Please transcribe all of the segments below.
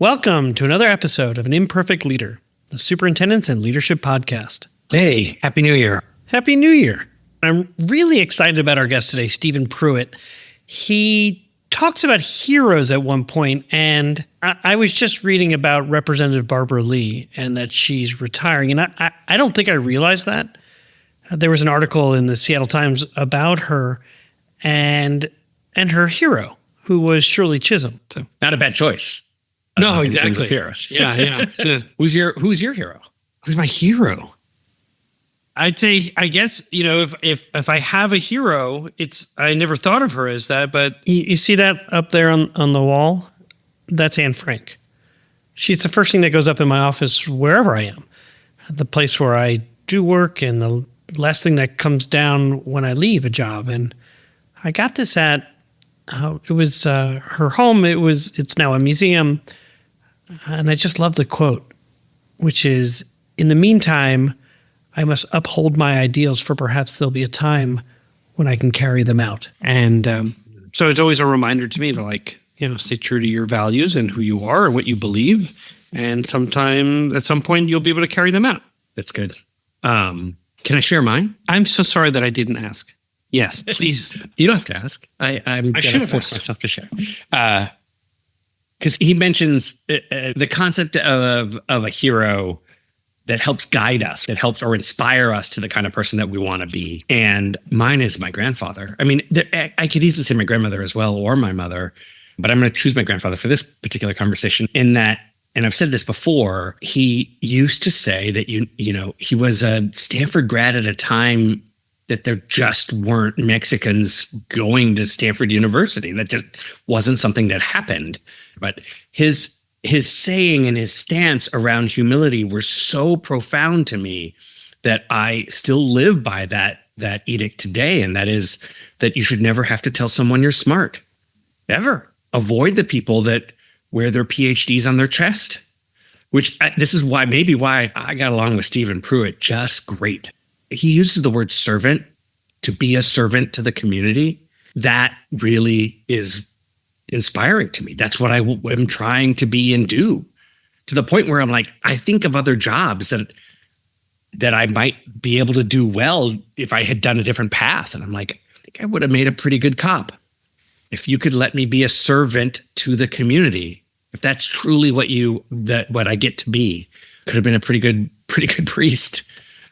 Welcome to another episode of An Imperfect Leader, the Superintendents and Leadership Podcast. Hey, Happy New Year. Happy New Year. I'm really excited about our guest today, Stephen Pruitt. He talks about heroes at one point, and I was just reading about Representative Barbara Lee and that she's retiring, and I don't think I realized that. There was an article in the Seattle Times about her and her hero, who was Shirley Chisholm. So, Not a bad choice. no, In terms exactly. of heroes. Yeah. Who's your hero? Who's my hero? I'd say, I guess, if I have a hero, I never thought of her as that, but you see that up there on the wall? That's Anne Frank. She's the first thing that goes up in my office wherever I am. The place where I do work and the last thing that comes down when I leave a job. And I got this at, it was her home. It's now a museum. And I just love the quote, which is, "In the meantime, I must uphold my ideals, for perhaps there'll be a time when I can carry them out." And so it's always a reminder to me to stay true to your values and who you are and what you believe. And at some point, you'll be able to carry them out. That's good. Can I share mine? I'm so sorry that I didn't ask. Yes, please. You don't have to ask. I'm should going to have force asked. myself to share. Because he mentions the concept of a hero that helps guide us, that helps or inspire us to the kind of person that we want to be. And mine is my grandfather. I mean, I could easily say my grandmother as well, or my mother, but I'm going to choose my grandfather for this particular conversation in that, and I've said this before, he used to say that, he was a Stanford grad at a time that there just weren't Mexicans going to Stanford University. That just wasn't something that happened. But his saying and his stance around humility were so profound to me that I still live by that edict today. And that is that you should never have to tell someone you're smart, ever. Avoid the people that wear their PhDs on their chest, this is why I got along with Stephen Pruitt just great. He uses the word servant, to be a servant to the community. That really is inspiring to me. That's what I am trying to be and do, to the point where I'm like, I think of other jobs that I might be able to do well if I had done a different path. And I'm like, I think I would have made a pretty good cop. If you could let me be a servant to the community, if that's truly what I get to be, could have been a pretty good priest.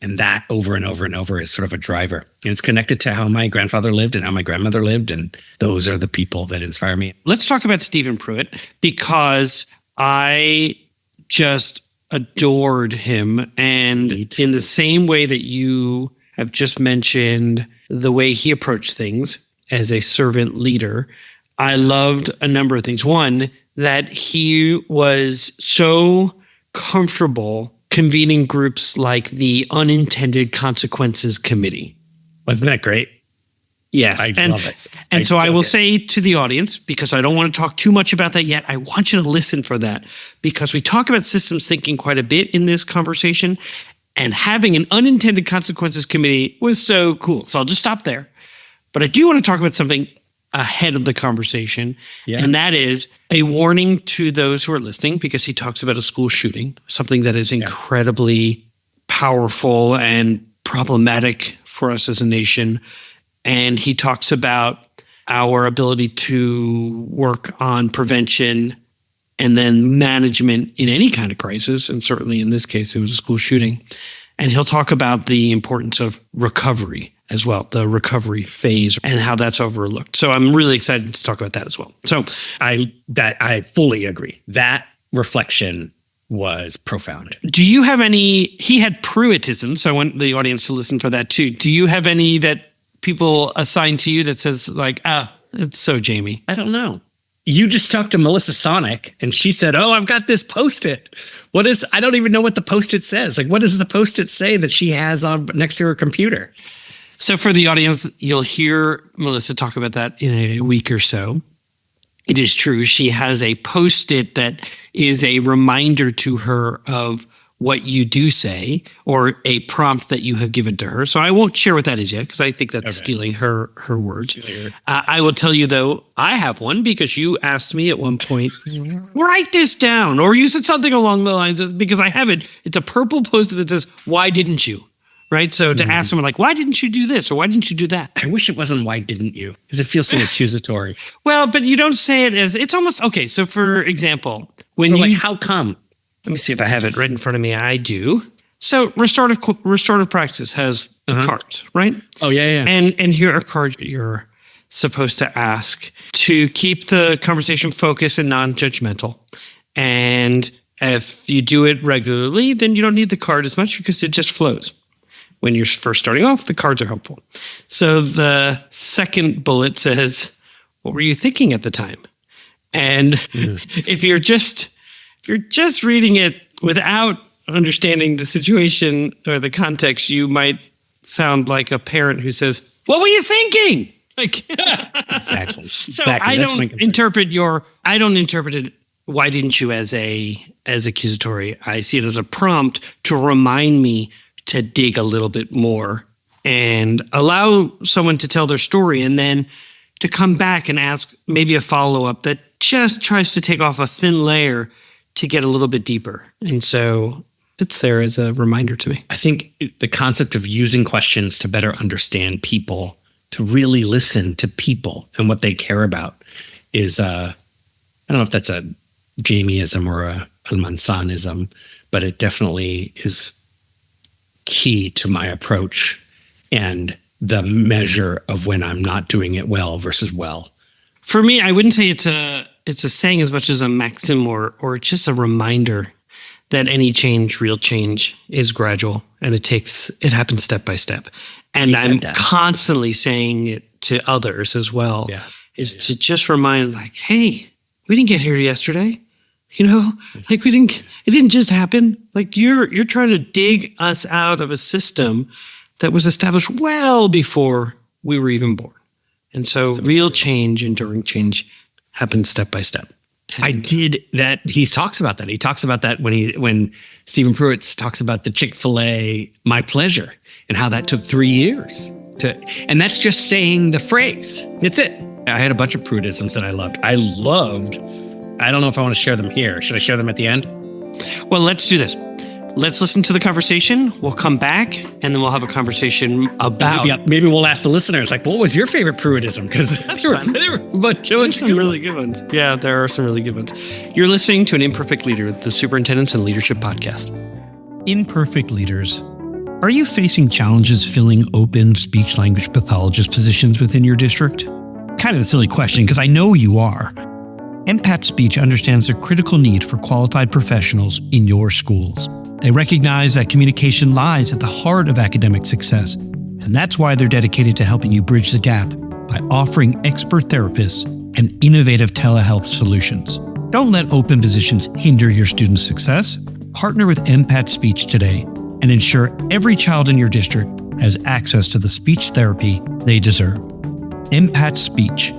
And that over and over and over is sort of a driver. And it's connected to how my grandfather lived and how my grandmother lived. And those are the people that inspire me. Let's talk about Stephen Pruitt, because I just adored him. And in the same way that you have just mentioned the way he approached things as a servant leader, I loved a number of things. One, that he was so comfortable convening groups like the Unintended Consequences Committee. Wasn't that great? Yes. I love it. And so I will say to the audience, because I don't want to talk too much about that yet, I want you to listen for that, because we talk about systems thinking quite a bit in this conversation, and having an Unintended Consequences Committee was so cool. So I'll just stop there. But I do want to talk about something ahead of the conversation. Yeah. And that is a warning to those who are listening, because he talks about a school shooting, something that is incredibly powerful and problematic for us as a nation. And he talks about our ability to work on prevention and then management in any kind of crisis. And certainly in this case, it was a school shooting. And he'll talk about the importance of recovery as well, the recovery phase, and how that's overlooked. So I'm really excited to talk about that as well. So I fully agree. That reflection was profound. Do you have any, he had Pruittism, so I want the audience to listen for that too. Do you have any that people assign to you that says it's so Jamie? I don't know. You just talked to Melissa Sonic and she said, I've got this Post-it. I don't even know what the Post-it says. Like, what does the Post-it say that she has on next to her computer? So for the audience, you'll hear Melissa talk about that in a week or so. It is true. She has a Post-it that is a reminder to her of what you do say or a prompt that you have given to her. So I won't share what that is yet because I think that's stealing her words. I will tell you, though, I have one because you asked me at one point, write this down, or you said something along the lines of, because I have it, it's a purple post-it that says, why didn't you? Right? So to ask someone like, why didn't you do this? Or why didn't you do that? I wish it wasn't why didn't you? Because it feels so accusatory. Well, but you don't say it as, it's almost, okay, so for example, when Or you, like, how come? let me see if I have it right in front of me. I do. So restorative practice has the cards, right? Oh, yeah. And here are cards you're supposed to ask to keep the conversation focused and non-judgmental. And if you do it regularly, then you don't need the card as much because it just flows. When you're first starting off, the cards are helpful. So the second bullet says, what were you thinking at the time? And if you're just reading it without understanding the situation or the context, you might sound like a parent who says, what were you thinking? Like, exactly. So I don't interpret it, why didn't you, as accusatory. I see it as a prompt to remind me to dig a little bit more and allow someone to tell their story and then to come back and ask maybe a follow-up that just tries to take off a thin layer to get a little bit deeper. And so it's there as a reminder to me. I think the concept of using questions to better understand people, to really listen to people and what they care about is, I don't know if that's a Jamieism or a Mansanism, but it definitely is key to my approach and the measure of when I'm not doing it well versus well. For me, I wouldn't say it's a saying as much as a maxim or just a reminder that any change, real change, is gradual and it happens step by step. And I'm constantly saying it to others as well. Yeah. To just remind, like, hey, we didn't get here yesterday. You know, like it didn't just happen. Like you're trying to dig us out of a system that was established well before we were even born. And so real change, enduring change happens step by step. And I did that. He talks about that. He talks about that when Stephen Pruitt talks about the Chick-fil-A, my pleasure, and how that took 3 years and that's just saying the phrase. That's it. I had a bunch of Pruittisms that I loved. I don't know if I want to share them here. Should I share them at the end? Well, let's do this. Let's listen to the conversation. We'll come back, and then we'll have a conversation about... Maybe we'll ask the listeners, like, what was your favorite Pruittism? Because there were a bunch of some really good ones. Yeah, there are some really good ones. You're listening to An Imperfect Leader, the Superintendents and Leadership Podcast. Imperfect Leaders. Are you facing challenges filling open speech-language pathologist positions within your district? Kind of a silly question, because I know you are. MPAT Speech understands the critical need for qualified professionals in your schools. They recognize that communication lies at the heart of academic success, and that's why they're dedicated to helping you bridge the gap by offering expert therapists and innovative telehealth solutions. Don't let open positions hinder your students' success. Partner with MPAT Speech today and ensure every child in your district has access to the speech therapy they deserve. MPAT Speech,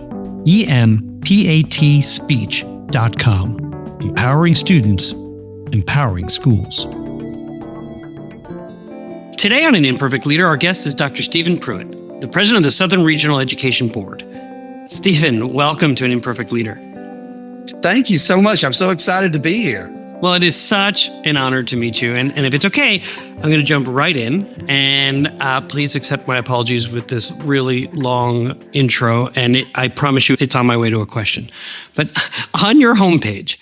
EMPAT speech.com. Empowering students, empowering schools. Today on An Imperfect Leader, our guest is Dr. Stephen Pruitt, the president of the Southern Regional Education Board. Stephen, welcome to An Imperfect Leader. Thank you so much. I'm so excited to be here. Well, it is such an honor to meet you. And if it's okay, I'm going to jump right in. And please accept my apologies with this really long intro. And I promise you it's on my way to a question. But on your homepage,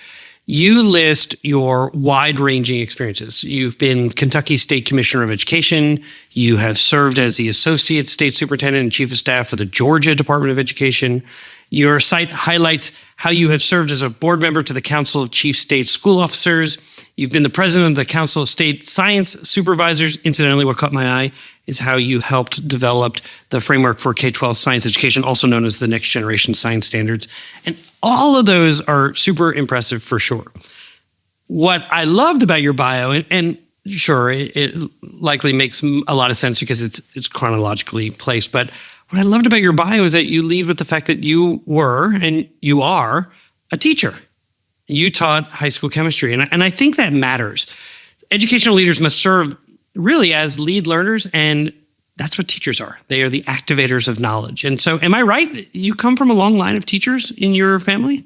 you list your wide-ranging experiences. You've been Kentucky State Commissioner of Education. You have served as the Associate State Superintendent and Chief of Staff for the Georgia Department of Education. Your site highlights how you have served as a board member to the Council of Chief State School Officers. You've been the president of the Council of State Science Supervisors. Incidentally, what caught my eye is how you helped develop the framework for K-12 science education, also known as the Next Generation Science Standards. And all of those are super impressive for sure. What I loved about your bio, and sure, it likely makes a lot of sense because it's chronologically placed, but what I loved about your bio is that you lead with the fact that you were and you are a teacher. You taught high school chemistry, and I think that matters. educational leaders must serve really as lead learners, and that's what teachers are. They are the activators of knowledge. And so, am I right? You come from a long line of teachers in your family?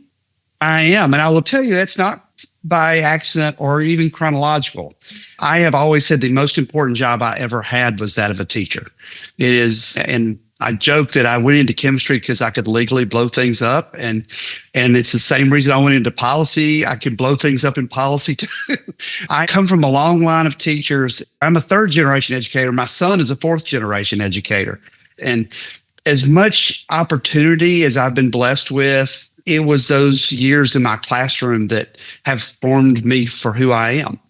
I am. And I will tell you, that's not by accident or even chronological. I have always said the most important job I ever had was that of a teacher. It is, and I joke that I went into chemistry because I could legally blow things up. And it's the same reason I went into policy. I could blow things up in policy too. I come from a long line of teachers. I'm a third generation educator. My son is a fourth generation educator. And as much opportunity as I've been blessed with, it was those years in my classroom that have formed me for who I am.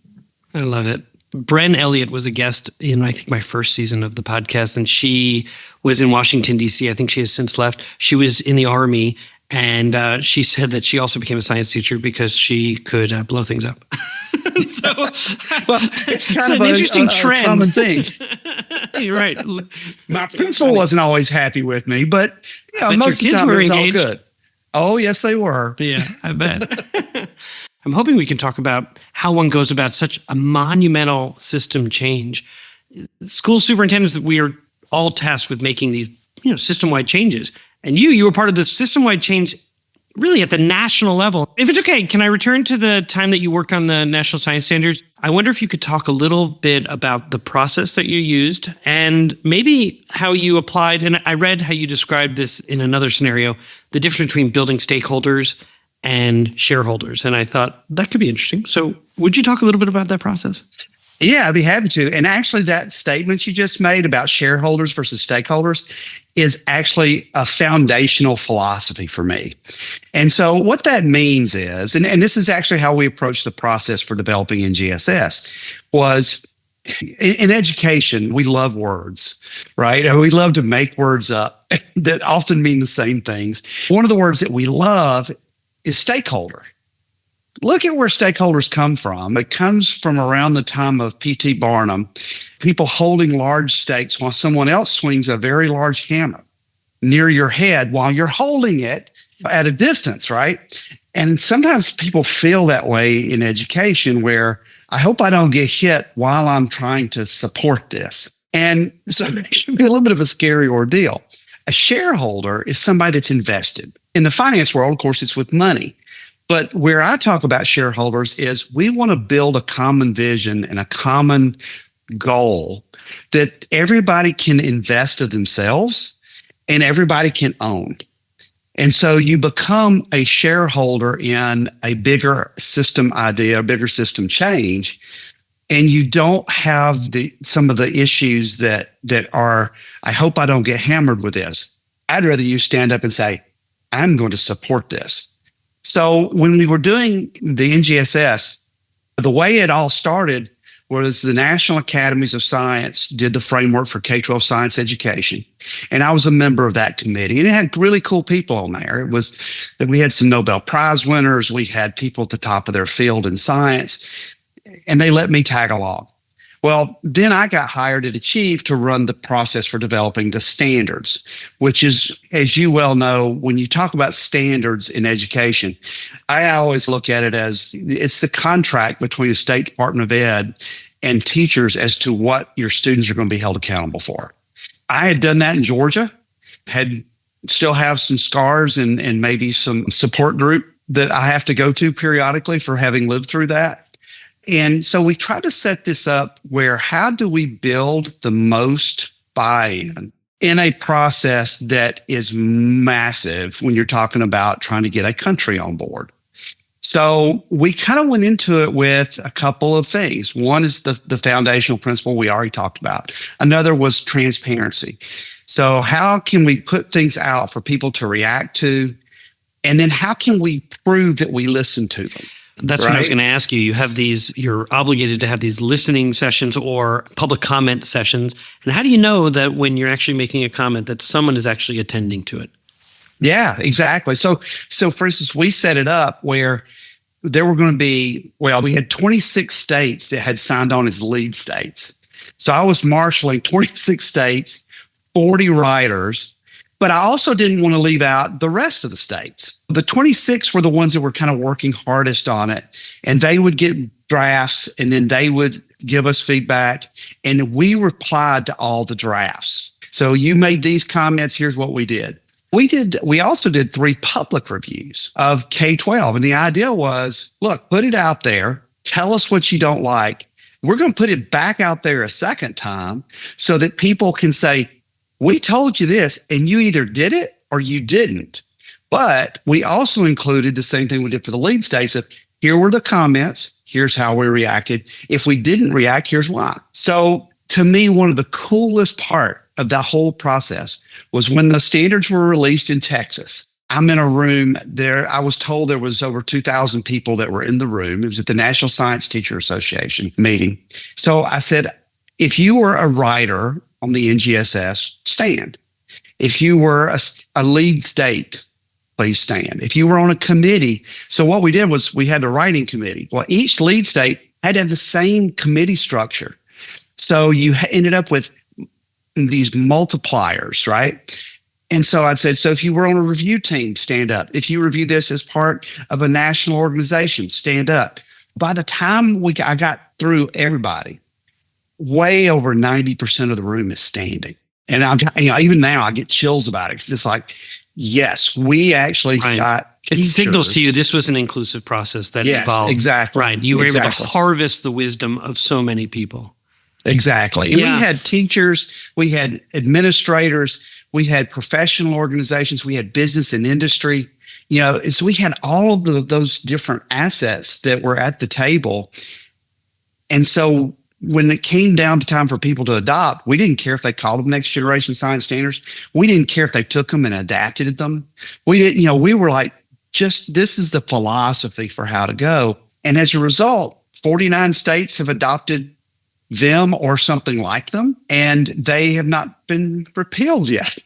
I love it. Bren Elliott was a guest in, I think, my first season of the podcast, and she was in Washington, D.C. I think she has since left. She was in the Army, and she said that she also became a science teacher because she could blow things up. So, well, it's kind of an interesting trend. A common thing. You're right. My principal wasn't always happy with me, but most of the time it was all good. Oh, yes, they were. Yeah, I bet. I'm hoping we can talk about how one goes about such a monumental system change. School superintendents, we are all tasked with making these, system-wide changes. And you were part of the system-wide change really at the national level. If it's okay, can I return to the time that you worked on the national science standards? I wonder if you could talk a little bit about the process that you used and maybe how you applied. And I read how you described this in another scenario, the difference between building stakeholders and shareholders. And I thought that could be interesting. So would you talk a little bit about that process? Yeah, I'd be happy to. And actually, that statement you just made about shareholders versus stakeholders is actually a foundational philosophy for me. And so what that means is, and this is actually how we approach the process for developing NGSS, was in education, we love words, right? And we love to make words up that often mean the same things. One of the words that we love is stakeholder. Look at where stakeholders come from. It comes from around the time of P.T. Barnum, people holding large stakes while someone else swings a very large hammer near your head while you're holding it at a distance, right? And sometimes people feel that way in education where I hope I don't get hit while I'm trying to support this. And so it should be a little bit of a scary ordeal. A shareholder is somebody that's invested. In the finance world, of course, it's with money. But where I talk about shareholders is we want to build a common vision and a common goal that everybody can invest of themselves and everybody can own. And so you become a shareholder in a bigger system idea, a bigger system change, and you don't have some of the issues that are, I hope I don't get hammered with this. I'd rather you stand up and say, I'm going to support this. So when we were doing the NGSS, the way it all started was the National Academies of Science did the framework for K-12 science education. And I was a member of that committee. And it had really cool people on there. It was that we had some Nobel Prize winners. We had people at the top of their field in science. And they let me tag along. Well, then I got hired at Achieve to run the process for developing the standards, which is, as you well know, when you talk about standards in education, I always look at it as it's the contract between the State Department of Ed and teachers as to what your students are going to be held accountable for. I had done that in Georgia, still have some scars and maybe some support group that I have to go to periodically for having lived through that. And so we try to set this up where how do we build the most buy-in in a process that is massive when you're talking about trying to get a country on board? So we kind of went into it with a couple of things. One is the foundational principle we already talked about. Another was transparency. So how can we put things out for people to react to? And then how can we prove that we listen to them? That's what I was going to ask you. You have you're obligated to have these listening sessions or public comment sessions. And how do you know that when you're actually making a comment that someone is actually attending to it? Yeah, exactly. So for instance, we set it up where there were going to be, we had 26 states that had signed on as lead states. So I was marshaling 26 states, 40 writers, But I also didn't want to leave out the rest of the states. The 26 were the ones that were kind of working hardest on it. And they would get drafts and then they would give us feedback. And we replied to all the drafts. So you made these comments. Here's what we did. We also did 3 public reviews of K-12. And the idea was, look, put it out there. Tell us what you don't like. We're going to put it back out there a second time so that people can say, we told you this and you either did it or you didn't. But we also included the same thing we did for the lead states of here were the comments. Here's how we reacted. If we didn't react, here's why. So to me, one of the coolest part of that whole process was when the standards were released in Texas. I'm in a room there. I was told there was over 2,000 people that were in the room. It was at the National Science Teacher Association meeting. So I said, if you were a writer on the NGSS, stand. If you were a lead state, please stand. If you were on a committee. So what we did was we had a writing committee. Well, each lead state had to have the same committee structure. So you ended up with these multipliers, right? And so I'd said, so if you were on a review team, stand up. If you review this as part of a national organization, stand up. By the time I got through everybody, way over 90% of the room is standing. And even now I get chills about it because it's like, yes, we actually got it signals to you this was an inclusive process that involved. Exactly. Right. You were able to harvest the wisdom of so many people. Exactly. And we had teachers, we had administrators, we had professional organizations, we had business and industry. So we had all of those different assets that were at the table. And so when it came down to time for people to adopt, we didn't care if they called them next generation science standards. We didn't care if they took them and adapted them. We didn't, we were like, this is the philosophy for how to go. And as a result, 49 states have adopted them or something like them, and they have not been repealed yet.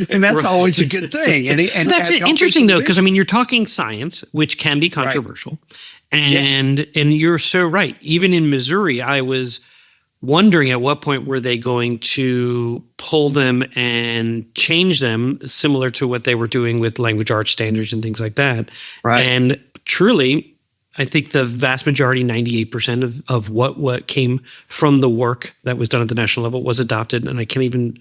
And that's always a good thing. And that's interesting though, because you're talking science, which can be controversial. And you're so right. Even in Missouri, I was wondering at what point were they going to pull them and change them similar to what they were doing with language arts standards and things like that. Right. And truly, I think the vast majority, 98% of what came from the work that was done at the national level was adopted. And I can't even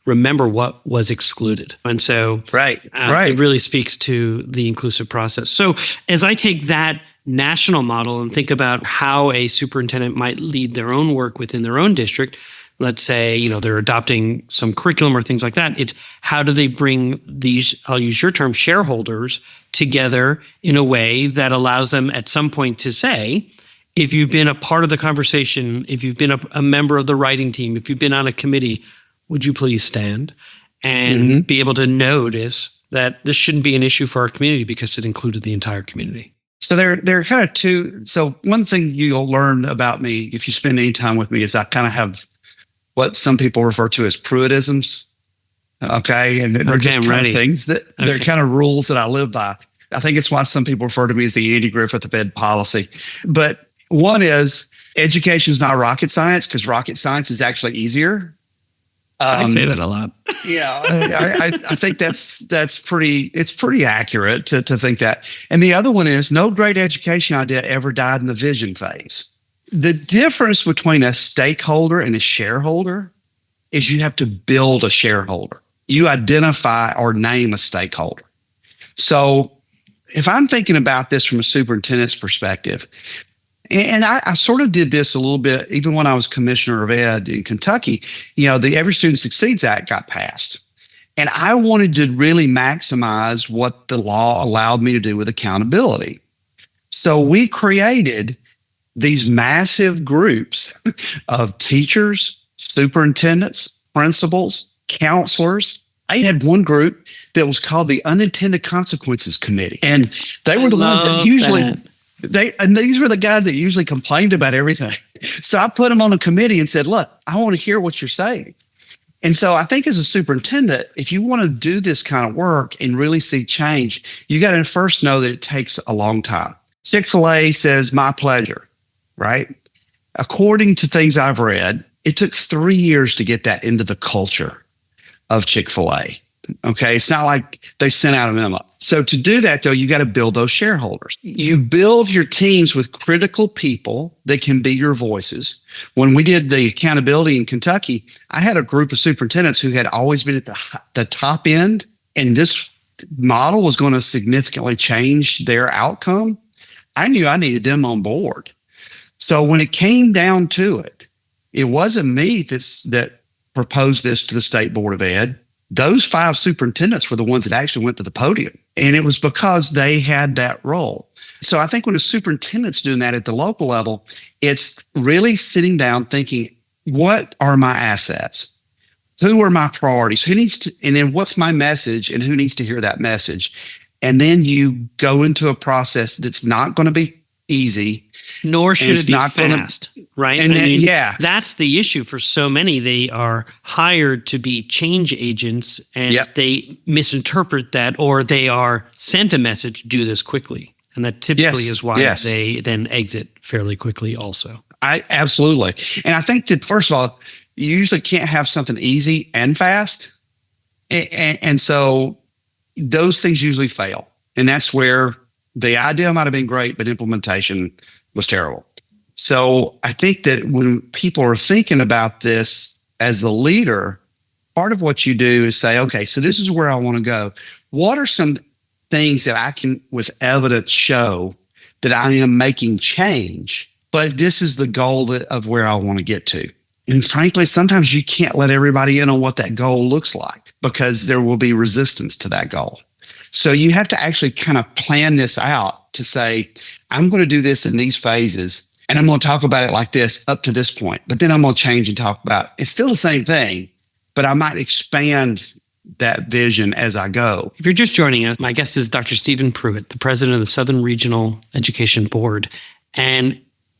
remember what was excluded. And so it really speaks to the inclusive process. So as I take that national model and think about how a superintendent might lead their own work within their own district, let's say, they're adopting some curriculum or things like that. It's how do they bring these, I'll use your term, shareholders together in a way that allows them at some point to say, if you've been a part of the conversation, if you've been a member of the writing team, if you've been on a committee, would you please stand and be able to notice that this shouldn't be an issue for our community because it included the entire community. So there are kind of two. So one thing you'll learn about me if you spend any time with me is I kind of have what some people refer to as Pruittisms. Okay. And they're just kind of things that they're kind of rules that I live by. I think it's why some people refer to me as the Andy Griffith of ed policy. But one is education is not rocket science because rocket science is actually easier. I say that a lot. Yeah, I think that's pretty accurate to think that. And the other one is no great education idea ever died in the vision phase. The difference between a stakeholder and a shareholder is you have to build a shareholder. You identify or name a stakeholder. So if I'm thinking about this from a superintendent's perspective, and I sort of did this a little bit, even when I was commissioner of ed in Kentucky, the Every Student Succeeds Act got passed. And I wanted to really maximize what the law allowed me to do with accountability. So we created these massive groups of teachers, superintendents, principals, counselors. I had one group that was called the Unintended Consequences Committee. And they were the ones that usually... these were the guys that usually complained about everything. So I put them on a committee and said, look, I want to hear what you're saying. And so I think as a superintendent, if you want to do this kind of work and really see change, you got to first know that it takes a long time. Chick-fil-A says, my pleasure, right? According to things I've read, it took 3 years to get that into the culture of Chick-fil-A. Okay. It's not like they sent out a memo. So to do that, though, you got to build those shareholders. You build your teams with critical people that can be your voices. When we did the accountability in Kentucky, I had a group of superintendents who had always been at the top end, and this model was going to significantly change their outcome. I knew I needed them on board. So when it came down to it, it wasn't me that proposed this to the State Board of Ed. Those 5 superintendents were the ones that actually went to the podium. And it was because they had that role. So I think when a superintendent's doing that at the local level, it's really sitting down thinking, what are my assets? Who are my priorities? Who needs to, and then what's my message and who needs to hear that message? And then you go into a process that's not going to be easy. Nor should it be fast, right? And that's the issue for so many. They are hired to be change agents, and they misinterpret that, or they are sent a message, do this quickly. And that typically is why they then exit fairly quickly also. Absolutely. And I think that, first of all, you usually can't have something easy and fast. And so those things usually fail. And that's where the idea might have been great, but implementation was terrible. So I think that when people are thinking about this as the leader, part of what you do is say, okay, so this is where I want to go. What are some things that I can, with evidence, show that I am making change, but this is the goal of where I want to get to? And frankly, sometimes you can't let everybody in on what that goal looks like because there will be resistance to that goal. So you have to actually kind of plan this out to say, I'm going to do this in these phases, and I'm going to talk about it like this up to this point. But then I'm going to change and talk about it's still the same thing, but I might expand that vision as I go. If you're just joining us, my guest is Dr. Stephen Pruitt, the president of the Southern Regional Education Board. And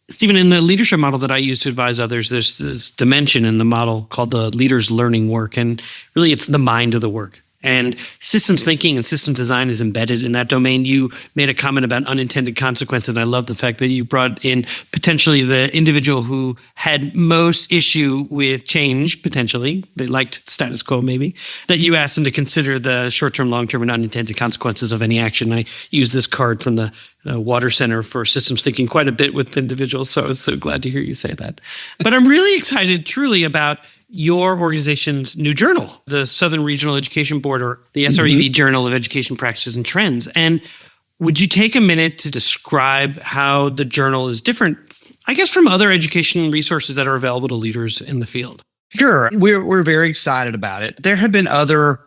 Stephen, in the leadership model that I use to advise others, there's this dimension in the model called the leader's learning work. And really, it's the mind of the work. And systems thinking and systems design is embedded in that domain. You made a comment about unintended consequences, and I love the fact that you brought in potentially the individual who had most issue with change, potentially. They liked status quo, maybe. That you asked them to consider the short-term, long-term, and unintended consequences of any action. I use this card from the Water Center for Systems Thinking quite a bit with individuals, so I was so glad to hear you say that. But I'm really excited, truly, about your organization's new journal, the Southern Regional Education Board, or the SREB Journal of Education Practices and Trends. And would you take a minute to describe how the journal is different, I guess, from other education resources that are available to leaders in the field? Sure. We're very excited about it. There have been other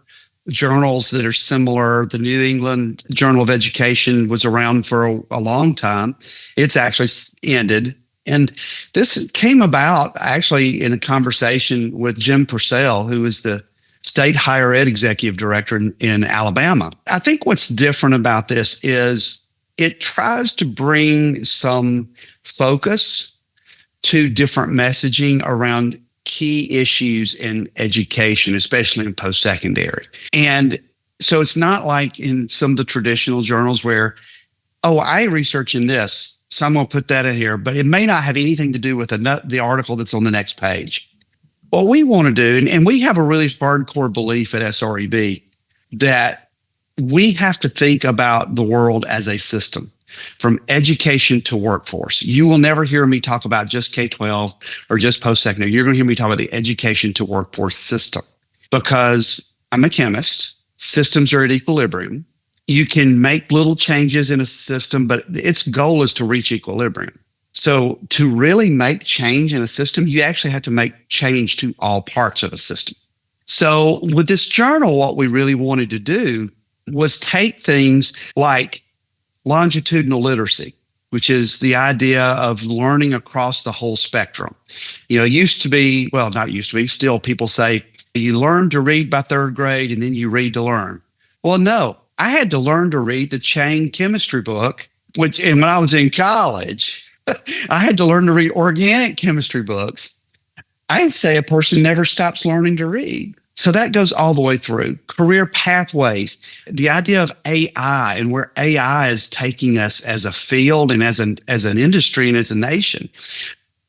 journals that are similar. The New England Journal of Education was around for a long time. It's actually ended. And this came about actually in a conversation with Jim Purcell, who is the state higher ed executive director in Alabama. I think what's different about this is it tries to bring some focus to different messaging around key issues in education, especially in post-secondary. And so it's not like in some of the traditional journals where, oh, I research in this, so I'm going to put that in here, but it may not have anything to do with the article that's on the next page. What we want to do, and we have a really hardcore belief at SREB that we have to think about the world as a system, from education to workforce. You will never hear me talk about just K-12 or just post-secondary. You're going to hear me talk about the education to workforce system, because I'm a chemist. Systems are at equilibrium. You can make little changes in a system, but its goal is to reach equilibrium. So to really make change in a system, you actually have to make change to all parts of a system. So with this journal, what we really wanted to do was take things like longitudinal literacy, which is the idea of learning across the whole spectrum. Used to be, well, not used to be, still people say you learn to read by third grade and then you read to learn. Well, no. I had to learn to read the chain chemistry book, and when I was in college, I had to learn to read organic chemistry books. I'd say a person never stops learning to read. So that goes all the way through. Career pathways, the idea of AI and where AI is taking us as a field and as an industry and as a nation.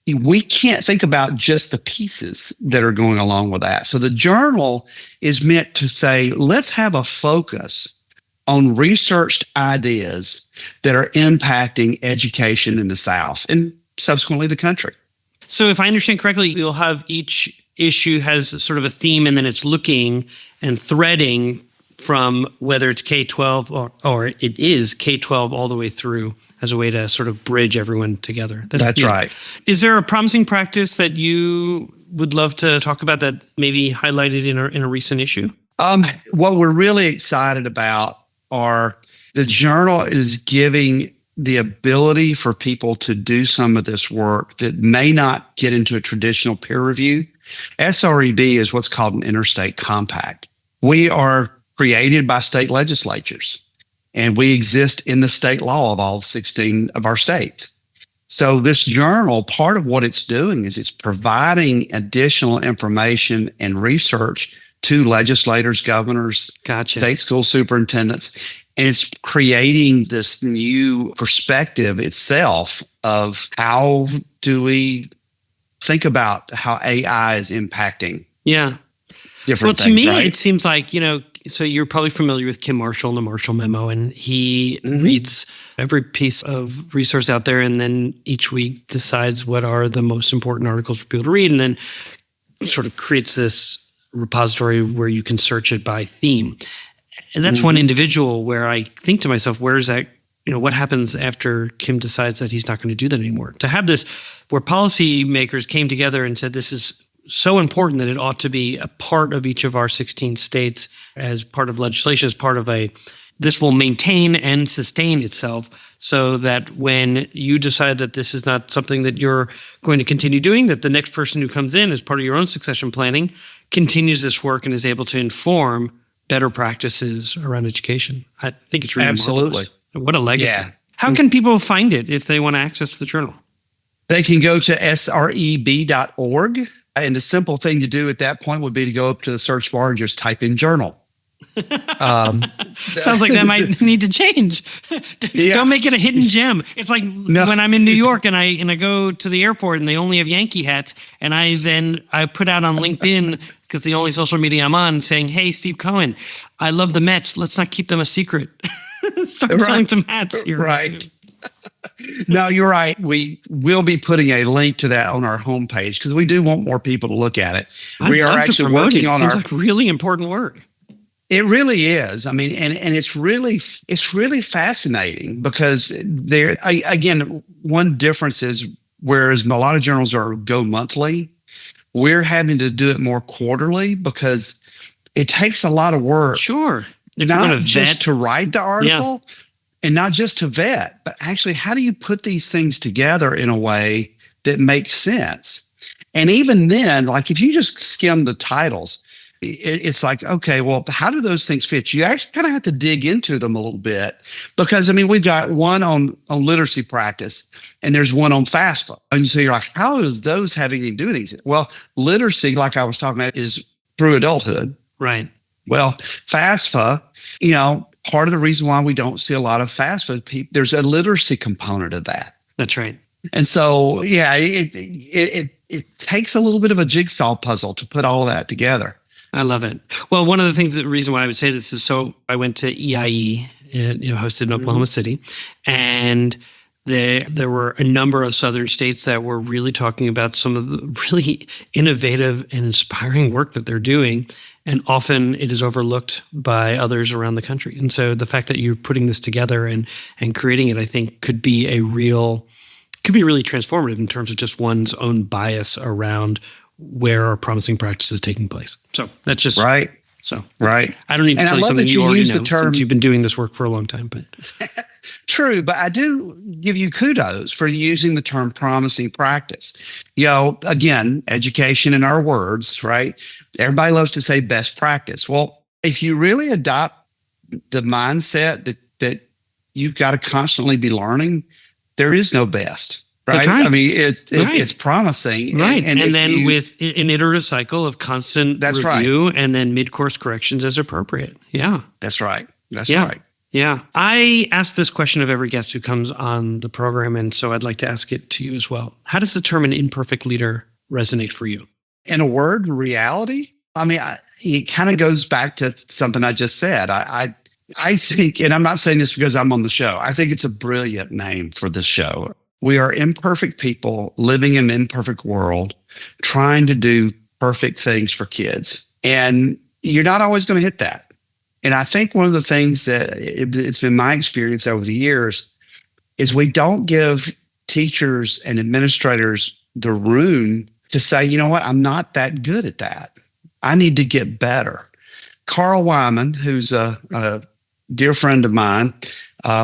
we can't think about just the pieces that are going along with that. So the journal is meant to say, let's have a focus on researched ideas that are impacting education in the South and subsequently the country. So if I understand correctly, you'll have each issue has sort of a theme, and then it's looking and threading from whether it's K-12 or it is K-12 all the way through as a way to sort of bridge everyone together. That's right. Is there a promising practice that you would love to talk about that maybe highlighted in a recent issue? What we're really excited about are the journal is giving the ability for people to do some of this work that may not get into a traditional peer review. SREB is what's called an interstate compact. We are created by state legislatures, and we exist in the state law of all 16 of our states. So this journal, part of what it's doing is it's providing additional information and research to legislators, governors, state school superintendents, and it's creating this new perspective itself of how do we think about how AI is impacting different things. To me, right? it seems like, so you're probably familiar with Kim Marshall and the Marshall Memo, and he reads every piece of resource out there, and then each week decides what are the most important articles for people to read, and then sort of creates this repository where you can search it by theme. And that's one individual where I think to myself, where is that, what happens after Kim decides that he's not going to do that anymore? To have this where policymakers came together and said, this is so important that it ought to be a part of each of our 16 states as part of legislation, as part of this will maintain and sustain itself so that when you decide that this is not something that you're going to continue doing, that the next person who comes in as part of your own succession planning continues this work and is able to inform better practices around education. I think it's really absolutely marvelous. What a legacy. Yeah. How can people find it if they want to access the journal? They can go to sreb.org. And the simple thing to do at that point would be to go up to the search bar and just type in journal. Sounds like that might need to change. Don't make it a hidden gem. It's like when I'm in New York and I go to the airport and they only have Yankee hats, and I put out on LinkedIn, because the only social media I'm on, saying, "Hey, Steve Cohen, I love the Mets. Let's not keep them a secret. Start selling some hats here." Right. No, you're right. We will be putting a link to that on our homepage because we do want more people to look at it. We are actually working on Seems like really important work. It really is. I mean, and it's really fascinating because again, one difference is whereas a lot of journals go monthly, we're having to do it more quarterly because it takes a lot of work. Sure. Not just to write the article and not just to vet, but actually how do you put these things together in a way that makes sense? And even then, like if you just skim the titles, it's like, okay, well, how do those things fit? You actually kind of have to dig into them a little bit because, I mean, we've got one on literacy practice and there's one on FAFSA. And so you're like, how does those have anything to do with these? Well, literacy, like I was talking about, is through adulthood. Right. Well, FAFSA, part of the reason why we don't see a lot of FAFSA people, there's a literacy component of that. That's right. And so, it takes a little bit of a jigsaw puzzle to put all of that together. I love it. Well, one of the reason why I would say this is I went to EIE, hosted in Oklahoma City, and there were a number of southern states that were really talking about some of the really innovative and inspiring work that they're doing. And often it is overlooked by others around the country. And so the fact that you're putting this together and creating it, I think could be really transformative in terms of just one's own bias around where are promising practices taking place. So that's just right. So right. I don't need to tell you something you already know since you've been doing this work for a long time. But true, but I do give you kudos for using the term promising practice. Again, education in our words, right? Everybody loves to say best practice. Well, if you really adopt the mindset that you've got to constantly be learning, there is no best. Right? Right. I mean, it's promising. Right. And then with an iterative cycle of constant review and then mid-course corrections as appropriate. Yeah. That's right. That's yeah. right. Yeah. I ask this question of every guest who comes on the program, and so I'd like to ask it to you as well. How does the term an imperfect leader resonate for you? In a word, reality. I mean, it kind of goes back to something I just said. I think, and I'm not saying this because I'm on the show, I think it's a brilliant name for this show. We are imperfect people living in an imperfect world, trying to do perfect things for kids. And you're not always going to hit that. And I think one of the things that it's been my experience over the years is we don't give teachers and administrators the room to say, you know what, I'm not that good at that. I need to get better. Carl Wyman, who's a dear friend of mine,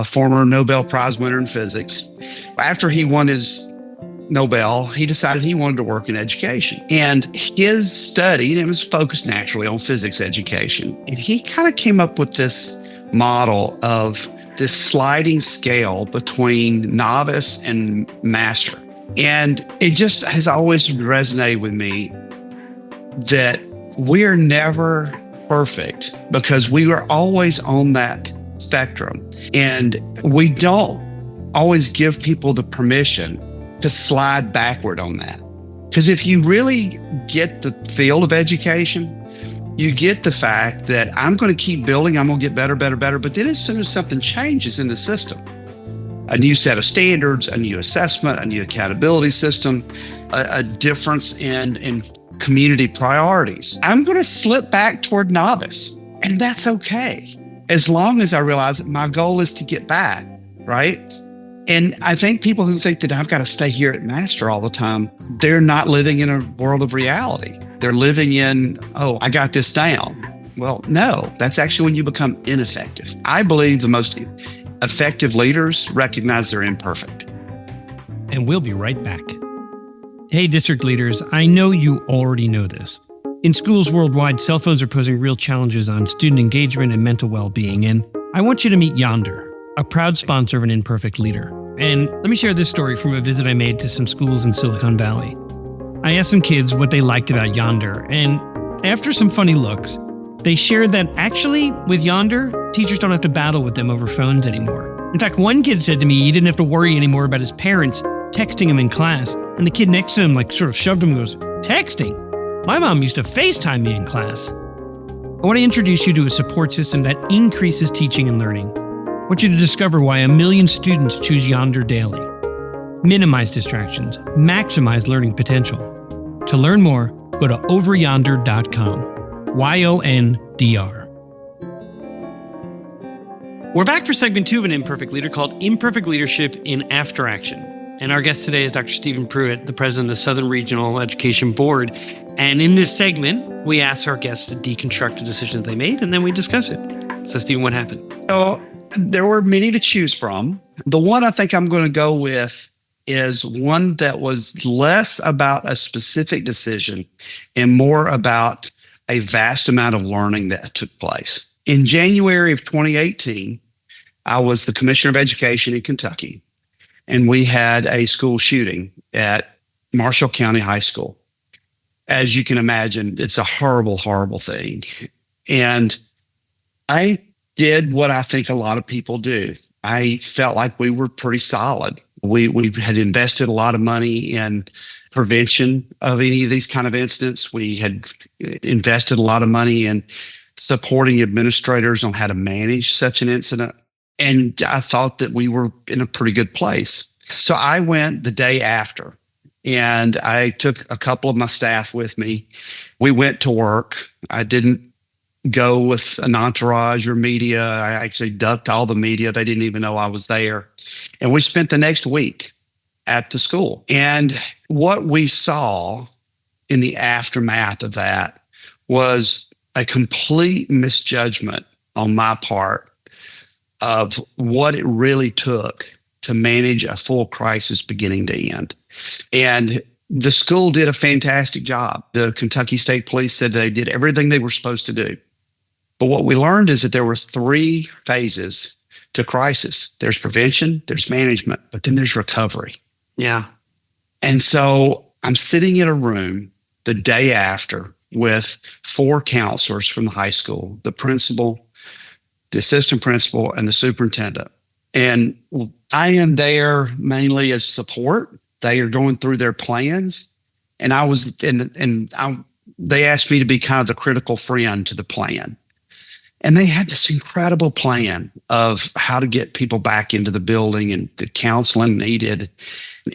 former Nobel Prize winner in physics, after he won his Nobel, he decided he wanted to work in education. And his study, and it was focused naturally on physics education, and he kind of came up with this model of this sliding scale between novice and master. And it just has always resonated with me that we're never perfect because we are always on that spectrum. And we don't always give people the permission to slide backward on that. Because if you really get the field of education, you get the fact that I'm going to keep building, I'm going to get better, better, better. But then as soon as something changes in the system, a new set of standards, a new assessment, a new accountability system, a difference in community priorities, I'm going to slip back toward novice. And that's okay. As long as I realize that my goal is to get back, right? And I think people who think that I've got to stay here at master all the time, they're not living in a world of reality. They're living in, oh, I got this down. Well, no, that's actually when you become ineffective. I believe the most effective leaders recognize they're imperfect. And we'll be right back. Hey, district leaders, I know you already know this. In schools worldwide, cell phones are posing real challenges on student engagement and mental well-being, and I want you to meet Yonder, a proud sponsor of an imperfect leader. And let me share this story from a visit I made to some schools in Silicon Valley. I asked some kids what they liked about Yonder, and after some funny looks, they shared that actually, with Yonder, teachers don't have to battle with them over phones anymore. In fact, one kid said to me he didn't have to worry anymore about his parents texting him in class, and the kid next to him sort of shoved him and goes, "Texting? My mom used to FaceTime me in class." I want to introduce you to a support system that increases teaching and learning. I want you to discover why 1 million students choose Yonder daily. Minimize distractions, maximize learning potential. To learn more, go to overyonder.com. YONDR. We're back for segment 2 of An Imperfect Leader called Imperfect Leadership in After Action. And our guest today is Dr. Stephen Pruitt, the president of the Southern Regional Education Board. And in this segment, we ask our guests to deconstruct a decision that they made, and then we discuss it. So, Stephen, what happened? So there were many to choose from. The one I think I'm going to go with is one that was less about a specific decision and more about a vast amount of learning that took place. In January of 2018, I was the commissioner of education in Kentucky, and we had a school shooting at Marshall County High School. As you can imagine, it's a horrible, horrible thing. And I did what I think a lot of people do. I felt like we were pretty solid. We had invested a lot of money in prevention of any of these kind of incidents. We had invested a lot of money in supporting administrators on how to manage such an incident. And I thought that we were in a pretty good place. So I went the day after, and I took a couple of my staff with me. We went to work. I didn't go with an entourage or media. I actually ducked all the media. They didn't even know I was there. And we spent the next week at the school. And what we saw in the aftermath of that was a complete misjudgment on my part of what it really took to manage a full crisis beginning to end. And the school did a fantastic job. The Kentucky State Police said they did everything they were supposed to do. But what we learned is that there were 3 phases to crisis. There's prevention, there's management, but then there's recovery. Yeah. And so I'm sitting in a room the day after with 4 counselors from the high school, the principal, the assistant principal, and the superintendent. And I am there mainly as support. They are going through their plans. And they asked me to be kind of the critical friend to the plan. And they had this incredible plan of how to get people back into the building and the counseling needed.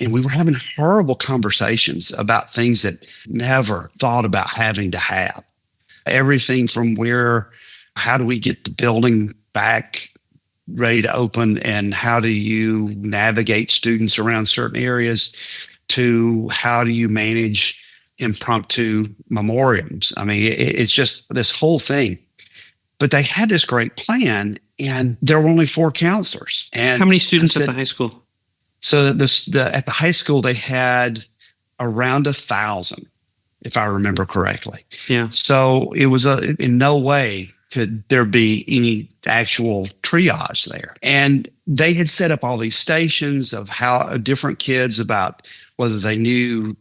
And we were having horrible conversations about things that never thought about having to have. Everything from how do we get the building back ready to open, and how do you navigate students around certain areas, to how do you manage impromptu memoriams. I mean, it's just this whole thing. But they had this great plan, and there were only 4 counselors. And how many students at the high school? So at the high school, they had around 1,000, if I remember correctly. Yeah. So it was in no way could there be any actual triage there. And they had set up all these stations of how different kids, about whether they knew,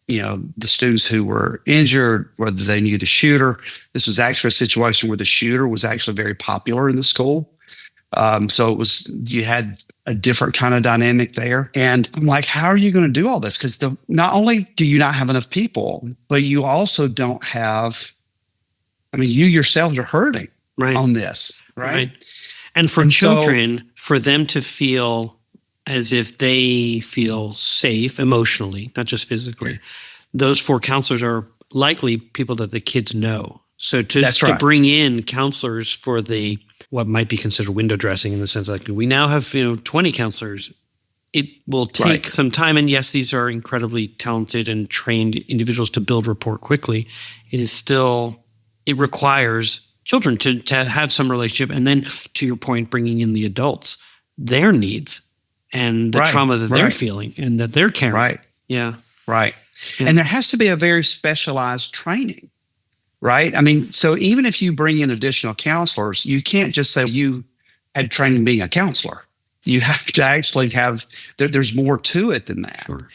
the students who were injured, whether they knew the shooter. This was actually a situation where the shooter was actually very popular in the school. So you had a different kind of dynamic there. And I'm like, how are you going to do all this? Because not only do you not have enough people, but you also don't have, you yourself are hurting on this, right? And for children, for them to feel as if they feel safe emotionally, not just physically, those 4 counselors are likely people that the kids know. So to bring in counselors for what might be considered window dressing, in the sense like we now have 20 counselors, it will take some time. And yes, these are incredibly talented and trained individuals to build rapport quickly. It requires children to have some relationship, and then to your point, bringing in the adults, their needs and the trauma that they're feeling and that they're carrying. Right. Yeah. Right. Yeah. And there has to be a very specialized training, right? So even if you bring in additional counselors, you can't just say you had training being a counselor. You have to actually there's more to it than that. Sure.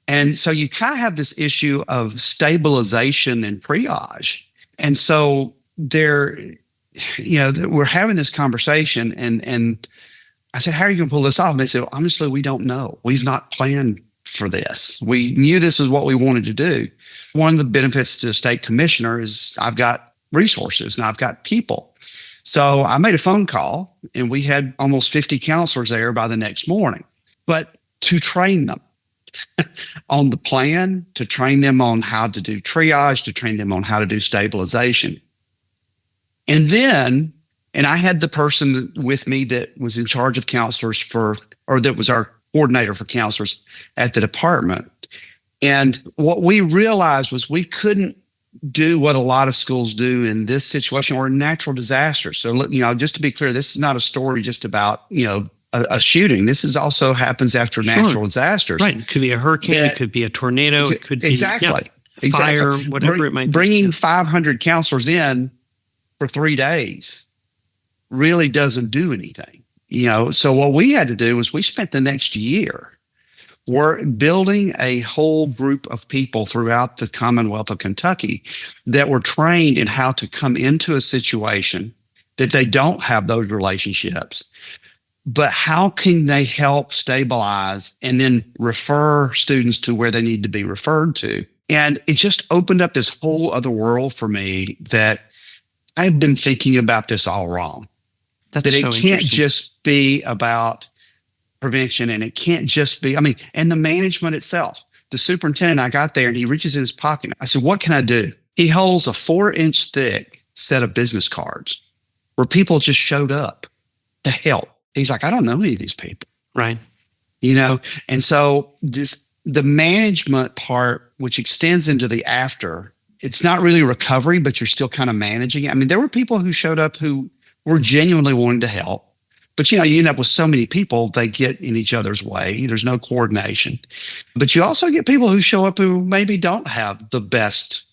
And so you kind of have this issue of stabilization and triage. And so we're having this conversation, and I said, how are you going to pull this off? And they said, honestly, we don't know. We've not planned for this. We knew this is what we wanted to do. One of the benefits to a state commissioner is I've got resources and I've got people. So I made a phone call, and we had almost 50 counselors there by the next morning. But to train them on the plan, to train them on how to do triage, to train them on how to do stabilization. And I had the person with me that was in charge of counselors that was our coordinator for counselors at the department. And what we realized was we couldn't do what a lot of schools do in this situation, or natural disasters. So, just to be clear, this is not a story just about, a shooting. This is also happens after natural disasters. Right. It could be a hurricane. It could be a tornado. It could be fire, whatever it might be. Bringing 500 counselors in for 3 days really doesn't do anything. So what we had to do was we spent the next year building a whole group of people throughout the Commonwealth of Kentucky that were trained in how to come into a situation that they don't have those relationships, but how can they help stabilize and then refer students to where they need to be referred to. And it just opened up this whole other world for me that I've been thinking about this all wrong. That it can't just be about prevention, and it can't just be, and the management itself. The superintendent, I got there and he reaches in his pocket. I said, what can I do? He holds a 4-inch thick set of business cards where people just showed up to help. He's like, I don't know any of these people. Right. And so the management part, which extends into the after, it's not really recovery, but you're still kind of managing it. There were people who showed up who were genuinely wanting to help. But, you end up with so many people, they get in each other's way. There's no coordination. But you also get people who show up who maybe don't have the best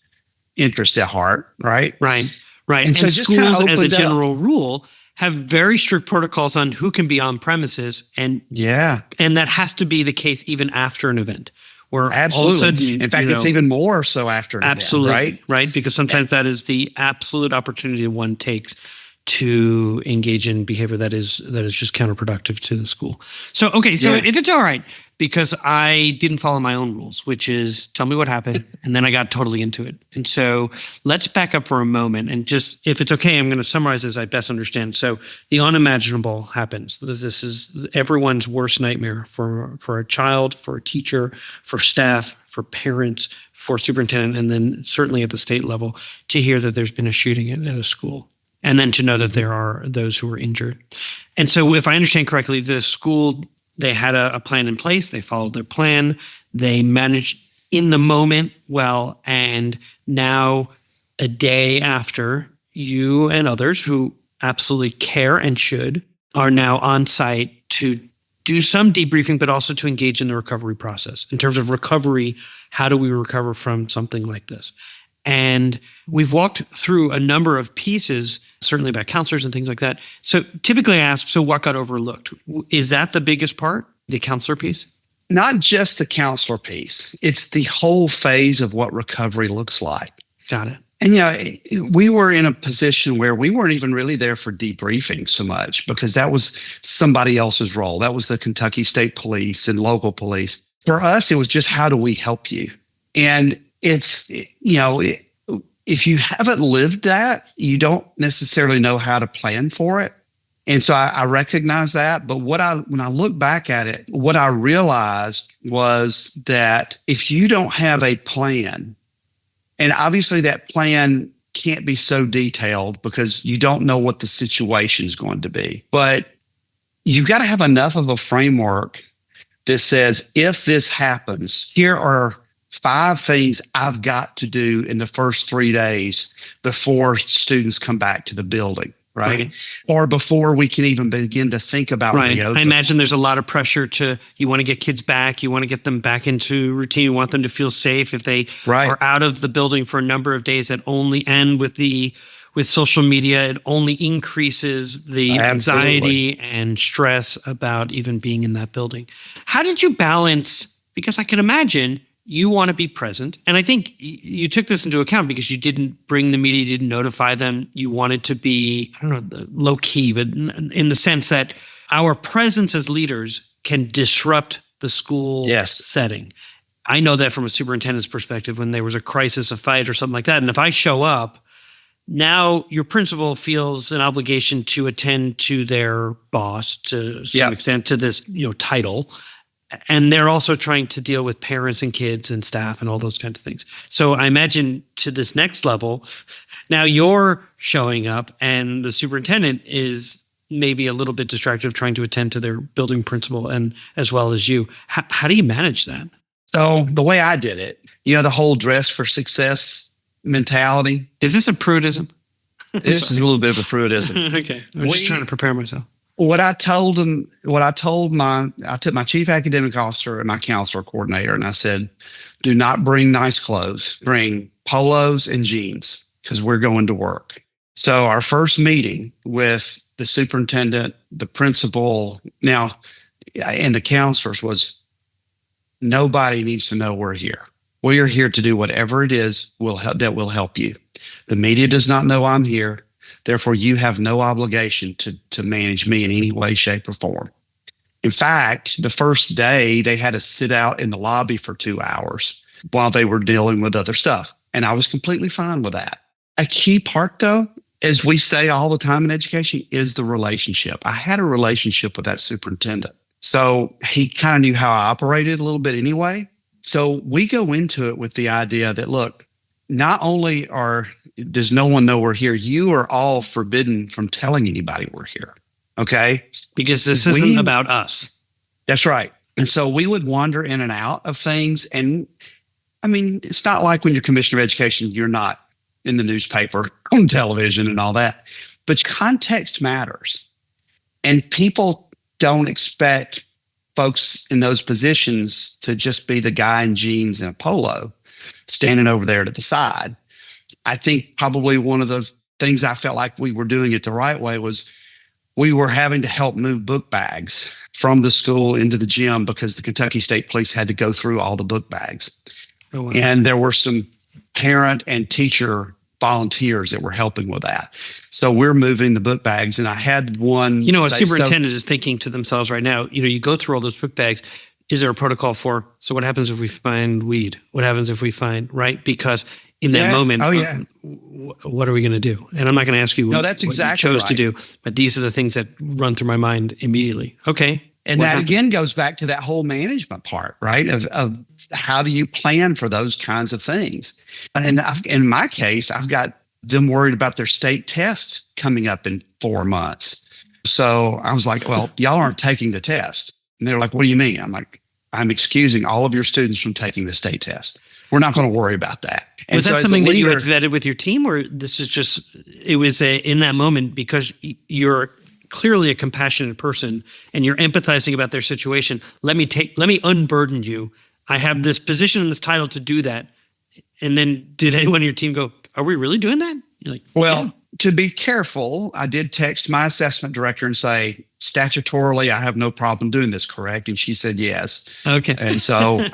interest at heart, right? Right. And so schools, as a general rule, have very strict protocols on who can be on premises. And that has to be the case even after an event. Where absolutely. All of a sudden, in fact, it's even more so after an event, right? Right, because sometimes that is the absolute opportunity one takes to engage in behavior that is just counterproductive to the school. So, okay, so Yeah. if it's all right, because I didn't follow my own rules, which is tell me what happened, and then I got totally into it. And so let's back up for a moment and just, if it's okay, I'm going to summarize as I best understand. So the unimaginable happens. This is everyone's worst nightmare for a child, for a teacher, for staff, for parents, for superintendent, and then certainly at the state level to hear that there's been a shooting at a school. And then to know that there are those who were injured. And so if I understand correctly, the school, they had a plan in place. They followed their plan. They managed in the moment well. And now a day after, you and others who absolutely care and should are now on site to do some debriefing, but also to engage in the recovery process. In terms of recovery, how do we recover from something like this? And we've walked through a number of pieces, certainly about counselors and things like that. So typically I ask, so what got overlooked? Is that the biggest part, the counselor piece? Not just the counselor piece. It's the whole phase of what recovery looks like. Got it. And, we were in a position where we weren't even really there for debriefing so much because that was somebody else's role. That was the Kentucky State Police and local police. For us, it was just, how do we help you? And it's, if you haven't lived that, you don't necessarily know how to plan for it. And so I recognize that. But when I look back at it, what I realized was that if you don't have a plan, and obviously that plan can't be so detailed because you don't know what the situation is going to be, but you've got to have enough of a framework that says, if this happens, here are 5 things I've got to do in the first 3 days before students come back to the building, right? Or before we can even begin to think about reopening. I imagine there's a lot of pressure you want to get kids back, you want to get them back into routine, you want them to feel safe. If they are out of the building for a number of days, that only end with social media, it only increases the anxiety and stress about even being in that building. How did you balance, because I can imagine you want to be present. And I think you took this into account because you didn't bring the media, didn't notify them. You wanted to be, low key, but in the sense that our presence as leaders can disrupt the school setting. I know that from a superintendent's perspective, when there was a crisis, a fight or something like that. And if I show up, now your principal feels an obligation to attend to their boss to some extent, to this, title. And they're also trying to deal with parents and kids and staff and all those kinds of things. So I imagine to this next level, now you're showing up and the superintendent is maybe a little bit distracted of trying to attend to their building principal and as well as you. How do you manage that? So the way I did it, the whole dress for success mentality. Is this a Pruittism? This is a little bit of a Pruittism. Okay. I'm just trying to prepare myself. I took my chief academic officer and my counselor coordinator, and I said, do not bring nice clothes, bring polos and jeans because we're going to work. So our first meeting with the superintendent, the principal, and the counselors was, nobody needs to know we're here. We are here to do whatever it is that will help you. The media does not know I'm here. Therefore, you have no obligation to manage me in any way, shape, or form. In fact, the first day, they had to sit out in the lobby for 2 hours while they were dealing with other stuff. And I was completely fine with that. A key part, though, as we say all the time in education, is the relationship. I had a relationship with that superintendent. So he kind of knew how I operated a little bit anyway. So we go into it with the idea that, look, not only does no one know we're here, you are all forbidden from telling anybody we're here. Okay? Because this isn't about us. That's right. And so we would wander in and out of things. And I mean, it's not like when you're commissioner of education, you're not in the newspaper, on television and all that. But context matters. And people don't expect folks in those positions to just be the guy in jeans and a polo standing over there to the side. I think probably one of the things I felt like we were doing it the right way was we were having to help move book bags from the school into the gym because the Kentucky State Police had to go through all the book bags. Oh, wow. And there were some parent and teacher volunteers that were helping with that. So we're moving the book bags, and I had one. A superintendent is thinking to themselves right now, you go through all those book bags. Is there a protocol for, so what happens if we find weed? What happens if we find, right? Because in that moment, what are we going to do? And I'm not going to ask you what you chose to do, but these are the things that run through my mind immediately. Okay. And that again goes back to that whole management part, right? Of how do you plan for those kinds of things? And in my case, I've got them worried about their state test coming up in 4 months. So I was like, well, y'all aren't taking the test. And they're like, what do you mean? I'm like, I'm excusing all of your students from taking the state test. We're not going to worry about that. And was that something that you had vetted with your team, or this is just, it was in that moment because you're clearly a compassionate person and you're empathizing about their situation. Let me unburden you. I have this position and this title to do that. And then did anyone on your team go, are we really doing that? You're like, well, to be careful, I did text my assessment director and say, statutorily, I have no problem doing this, correct? And she said yes. Okay. And so,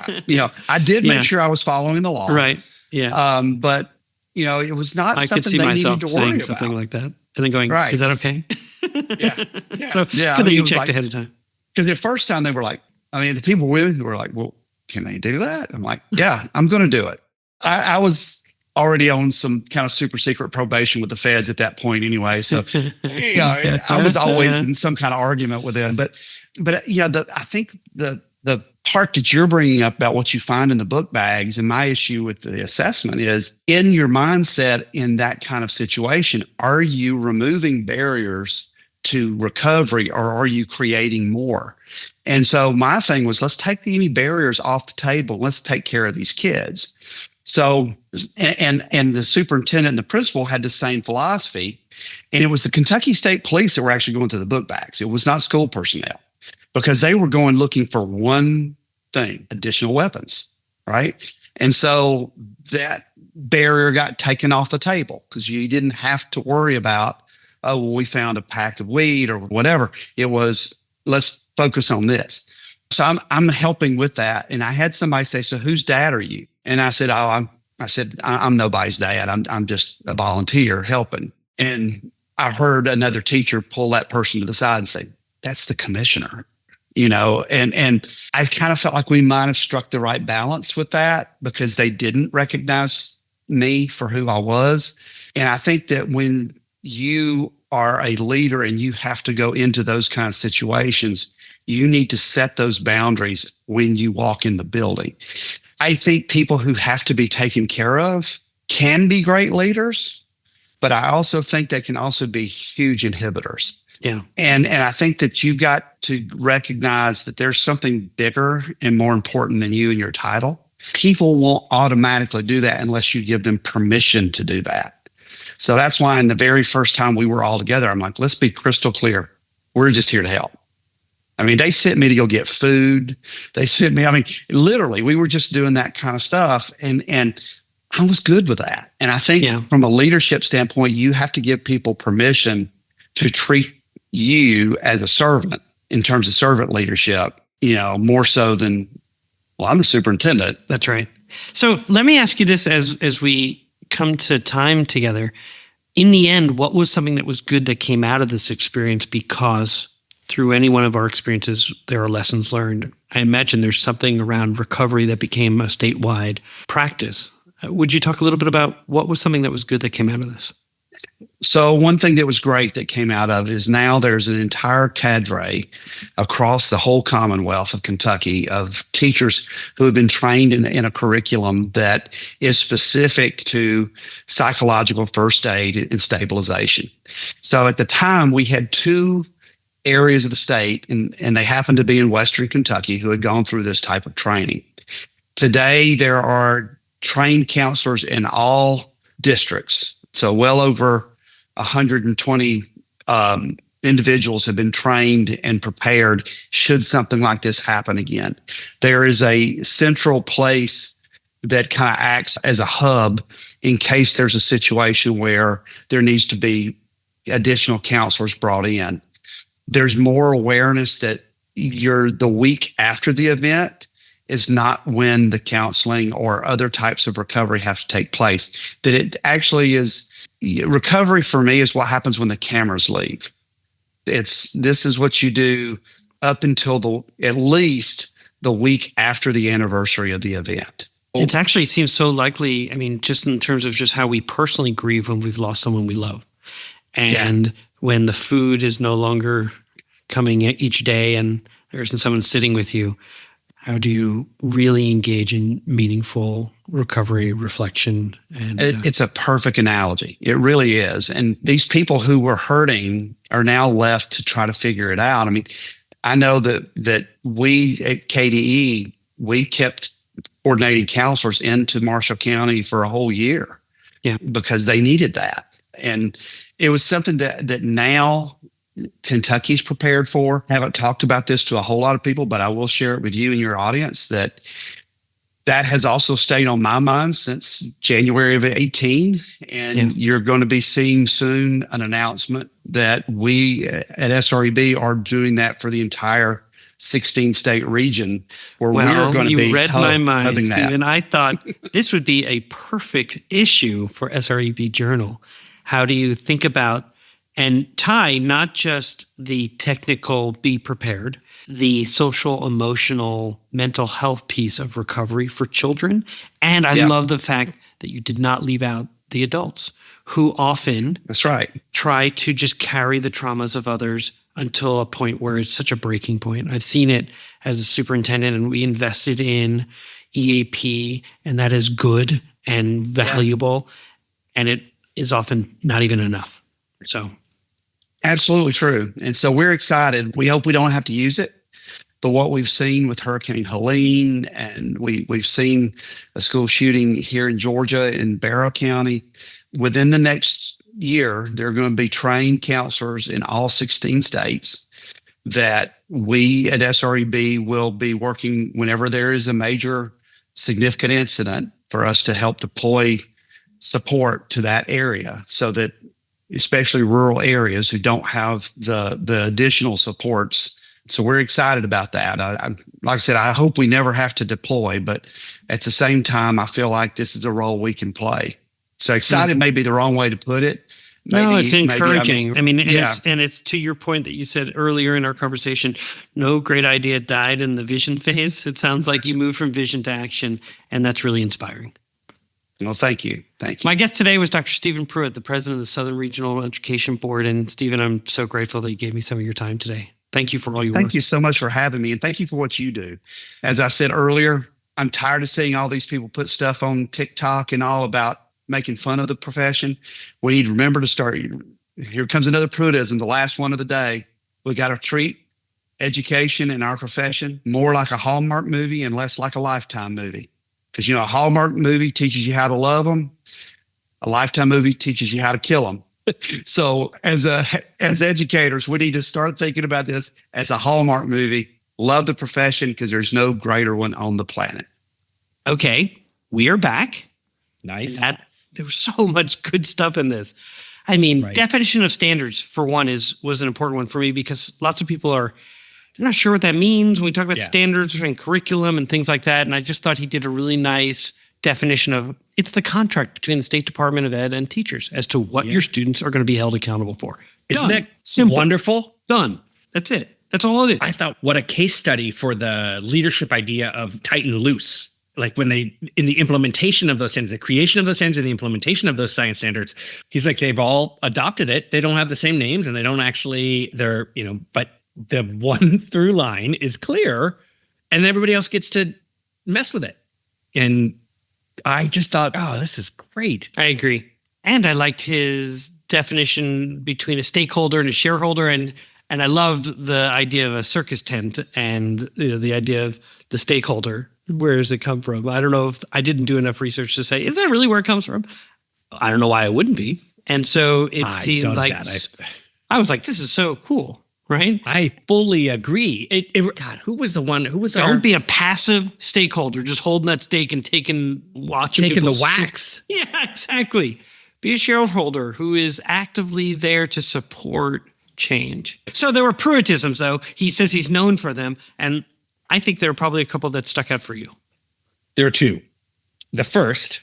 I did make sure I was following the law. Right. Yeah. But, it was not I something could see they myself needed to worry saying about. something like that. And then going, right. Is that okay? Yeah. So good that you checked ahead of time. Because the first time they were like, the people with me were like, well, can they do that? I'm like, yeah, I'm going to do it. I was already on some kind of super secret probation with the feds at that point anyway. So, I was always in some kind of argument with them. But I think the part that you're bringing up about what you find in the book bags and my issue with the assessment is in your mindset in that kind of situation, are you removing barriers to recovery or are you creating more? And so my thing was, let's take any barriers off the table. Let's take care of these kids. So, and the superintendent and the principal had the same philosophy. And it was the Kentucky State Police that were actually going to the book bags. It was not school personnel because they were going looking for one thing, additional weapons, right? And so that barrier got taken off the table because you didn't have to worry about, we found a pack of weed or whatever. It was, let's focus on this. So I'm helping with that. And I had somebody say, so whose dad are you? And I said, I'm nobody's dad. I'm just a volunteer helping. And I heard another teacher pull that person to the side and say, that's the commissioner, and I kind of felt like we might have struck the right balance with that because they didn't recognize me for who I was. And I think that when you are a leader and you have to go into those kind of situations, you need to set those boundaries when you walk in the building. I think people who have to be taken care of can be great leaders, but I also think they can also be huge inhibitors. Yeah. And I think that you've got to recognize that there's something bigger and more important than you and your title. People won't automatically do that unless you give them permission to do that. So that's why in the very first time we were all together, I'm like, let's be crystal clear. We're just here to help. They sent me to go get food. They sent me, literally, we were just doing that kind of stuff. And I was good with that. And I think from a leadership standpoint, you have to give people permission to treat you as a servant in terms of servant leadership, more so than, well, I'm the superintendent. That's right. So let me ask you this as we come to time together. In the end, what was something that was good that came out of this experience? Because through any one of our experiences, there are lessons learned. I imagine there's something around recovery that became a statewide practice. Would you talk a little bit about what was something that was good that came out of this? So one thing that was great that came out of is now there's an entire cadre across the whole Commonwealth of Kentucky of teachers who have been trained in a curriculum that is specific to psychological first aid and stabilization. So at the time, we had two areas of the state, and they happened to be in Western Kentucky, who had gone through this type of training. Today, there are trained counselors in all districts. So well over 120 individuals have been trained and prepared should something like this happen again. There is a central place that kind of acts as a hub in case there's a situation where there needs to be additional counselors brought in. There's more awareness that you're the week after the event, is not when the counseling or other types of recovery have to take place. That it actually is recovery for me is what happens when the cameras leave. This is what you do up until at least the week after the anniversary of the event. It actually seems so likely. I mean, just in terms of just how we personally grieve when we've lost someone we love. And when the food is no longer coming each day and there isn't someone sitting with you, how do you really engage in meaningful recovery, reflection? And it's a perfect analogy. It really is. And these people who were hurting are now left to try to figure it out. I mean, I know that we at KDE, we kept coordinating counselors into Marshall County for a whole year because they needed that. And it was something that now Kentucky's prepared for. I haven't talked about this to a whole lot of people, but I will share it with you and your audience that has also stayed on my mind since January of 18. And you're going to be seeing soon an announcement that we at SREB are doing that for the entire 16-state region where we're going to be read my mind, that. Stephen. I thought this would be a perfect issue for SREB Journal. How do you think about and tie not just the technical be prepared, the social, emotional, mental health piece of recovery for children? And I love the fact that you did not leave out the adults who often try to just carry the traumas of others until a point where it's such a breaking point. I've seen it as a superintendent, and we invested in EAP, and that is good and valuable, and it is often not even enough. So, absolutely true. And so we're excited. We hope we don't have to use it. But what we've seen with Hurricane Helene, and we've seen a school shooting here in Georgia in Barrow County, within the next year, there are going to be trained counselors in all 16 states that we at SREB will be working whenever there is a major significant incident for us to help deploy support to that area so that especially rural areas who don't have the additional supports. So we're excited about that. Like I said, I hope we never have to deploy, but at the same time, I feel like this is a role we can play. So excited may be the wrong way to put it. No, it's encouraging. It's to your point that you said earlier in our conversation, no great idea died in the vision phase. It sounds like you moved from vision to action, and that's really inspiring. Well, thank you. Thank you. My guest today was Dr. Stephen Pruitt, the president of the Southern Regional Education Board. And Stephen, I'm so grateful that you gave me some of your time today. Thank you for all your work. Thank you so much for having me, and thank you for what you do. As I said earlier, I'm tired of seeing all these people put stuff on TikTok and all about making fun of the profession. We need to remember to start. Here comes another Pruittism, the last one of the day. We got to treat education in our profession more like a Hallmark movie and less like a Lifetime movie. Because, a Hallmark movie teaches you how to love them. A Lifetime movie teaches you how to kill them. So as educators, we need to start thinking about this as a Hallmark movie. Love the profession because there's no greater one on the planet. Okay, we are back. Nice. There was so much good stuff in this. I mean, definition of standards, for one, was an important one for me because lots of people they're not sure what that means when we talk about standards and curriculum and things like that. And I just thought he did a really nice definition of it's the contract between the State Department of Ed and teachers as to what your students are going to be held accountable for. Isn't that simple? Wonderful? Done. That's it. That's all it is. I thought what a case study for the leadership idea of tight and loose. Like when in the implementation of those standards, the creation of those standards and the implementation of those science standards, he's like, they've all adopted it. They don't have the same names and they don't actually, but the one through line is clear and everybody else gets to mess with it. And I just thought, oh, this is great. I agree. And I liked his definition between a stakeholder and a shareholder. And I loved the idea of a circus tent and the idea of the stakeholder. Where does it come from? I don't know if I didn't do enough research to say, is that really where it comes from? I don't know why it wouldn't be. And so it seemed like, I was like, this is so cool, right? I fully agree. God, who was the one? Don't be a passive stakeholder, just holding that stake and taking the wax. Yeah, exactly. Be a shareholder who is actively there to support change. So there were Pruittisms, though. He says he's known for them. And I think there are probably a couple that stuck out for you. There are two. The first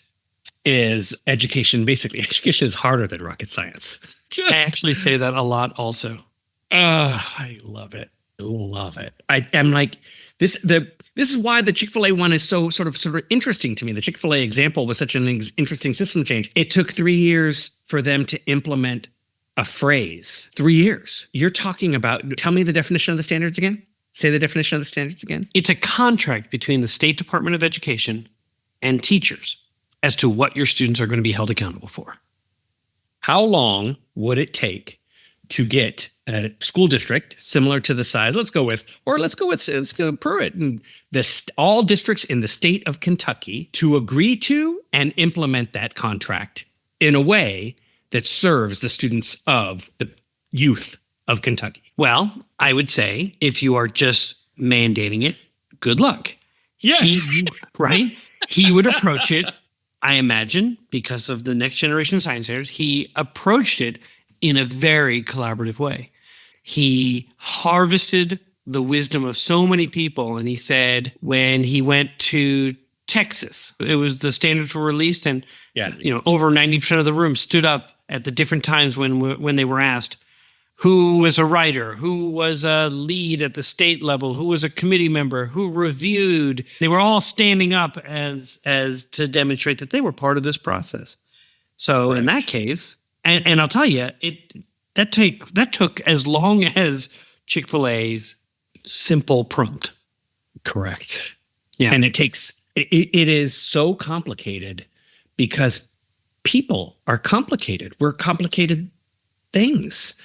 is education. Basically, education is harder than rocket science. I actually say that a lot also. I love it. Love it. I am like this. This is why the Chick-fil-A one is so sort of interesting to me. The Chick-fil-A example was such an interesting system change. It took 3 years for them to implement a phrase. 3 years. You're talking about, tell me the definition of the standards again. Say the definition of the standards again. It's a contract between the State Department of Education and teachers as to what your students are going to be held accountable for. How long would it take to get a school district similar to the size, let's go Pruitt and all districts in the state of Kentucky to agree to and implement that contract in a way that serves the students of the youth of Kentucky? Well, I would say if you are just mandating it, good luck. Yeah. Right? He would approach it, I imagine, because of the next generation science standards, he approached it in a very collaborative way. He harvested the wisdom of so many people. And he said when he went to Texas, it was the standards were released and over 90% of the room stood up at the different times when they were asked who was a writer, who was a lead at the state level, who was a committee member, who reviewed. They were all standing up as to demonstrate that they were part of this process. So in that case, and I'll tell you, that took as long as Chick-fil-A's simple prompt. Correct. Yeah. And it is so complicated because people are complicated. We're complicated things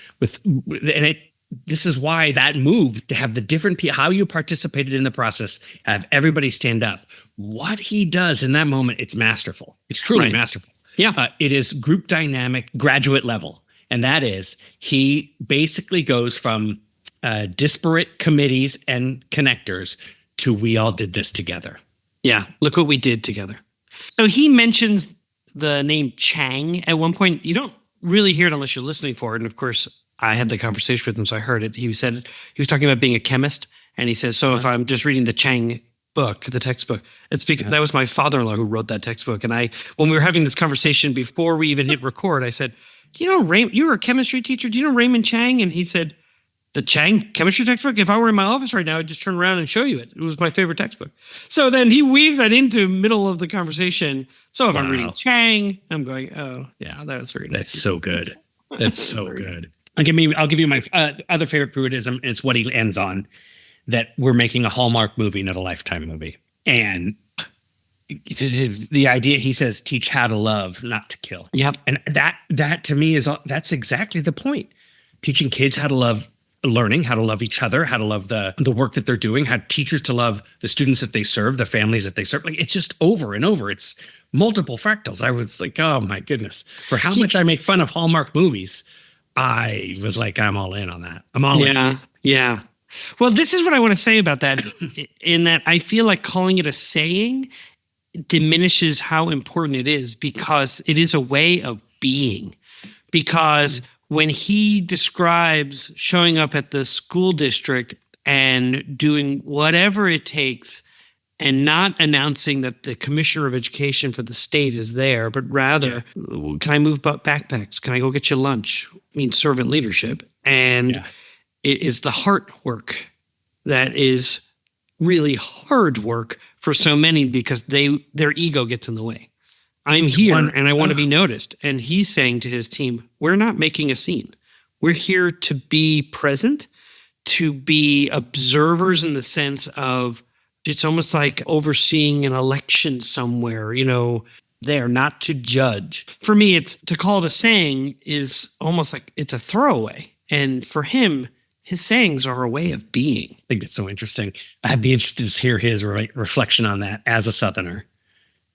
this is why that move to have the different people, how you participated in the process, have everybody stand up. What he does in that moment, it's masterful. It's truly masterful. Yeah. It is group dynamic, graduate level. And that is, he basically goes from disparate committees and connectors to we all did this together. Yeah. Look what we did together. So he mentions the name Chang at one point. You don't really hear it unless you're listening for it. And of course, I had the conversation with him, so I heard it. He was talking about being a chemist. And he says, so if I'm just reading the Chang book, the textbook, it's because that was my father-in-law who wrote that textbook. And when we were having this conversation before we even hit record, I said, do you know you were a chemistry teacher? Do you know Raymond Chang? And he said, the Chang chemistry textbook? If I were in my office right now, I'd just turn around and show you it. It was my favorite textbook. So then he weaves that into middle of the conversation. So if I'm reading Chang, I'm going, oh, yeah, that's very nice. That's so good. That's so good. I'll give you my other favorite Pruittism. It's what he ends on, that we're making a Hallmark movie, not a Lifetime movie. And the idea, he says, teach how to love, not to kill. Yep. And that to me that's exactly the point. Teaching kids how to love, learning how to love each other, how to love the work that they're doing, how teachers to love the students that they serve, the families that they serve. Like, it's just over and over. It's multiple fractals. I was like, oh my goodness. For how much I make fun of Hallmark movies, I was like, I'm all in on that. I'm all in. Yeah. Well, this is what I want to say about that, in that I feel like calling it a saying diminishes how important it is, because it is a way of being. Because when he describes showing up at the school district and doing whatever it takes and not announcing that the commissioner of education for the state is there, but rather, can I move backpacks? Can I go get you lunch? I mean, servant leadership. And it is the heart work that is really hard work for so many, because their ego gets in the way. I'm here and I want to be noticed. And he's saying to his team, we're not making a scene. We're here to be present, to be observers in the sense of, it's almost like overseeing an election somewhere, there, not to judge. For me, it's to call it a saying is almost like it's a throwaway. And for him, his sayings are a way of being. I think that's so interesting. I'd be interested to hear his reflection on that as a Southerner.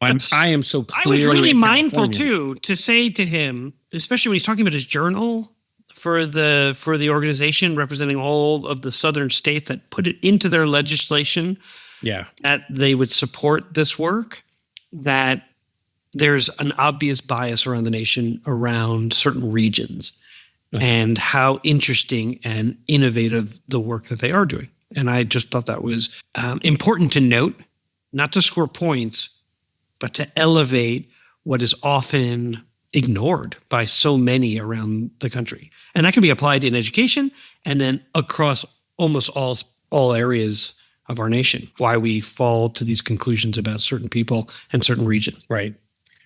I am so clearly. I was really mindful too to say to him, especially when he's talking about his journal for the organization representing all of the Southern states that put it into their legislation, that they would support this work, that there's an obvious bias around the nation around certain regions and how interesting and innovative the work that they are doing. And I just thought that was important to note, not to score points, but to elevate what is often ignored by so many around the country. And that can be applied in education and then across almost all areas of our nation, why we fall to these conclusions about certain people and certain regions. Right.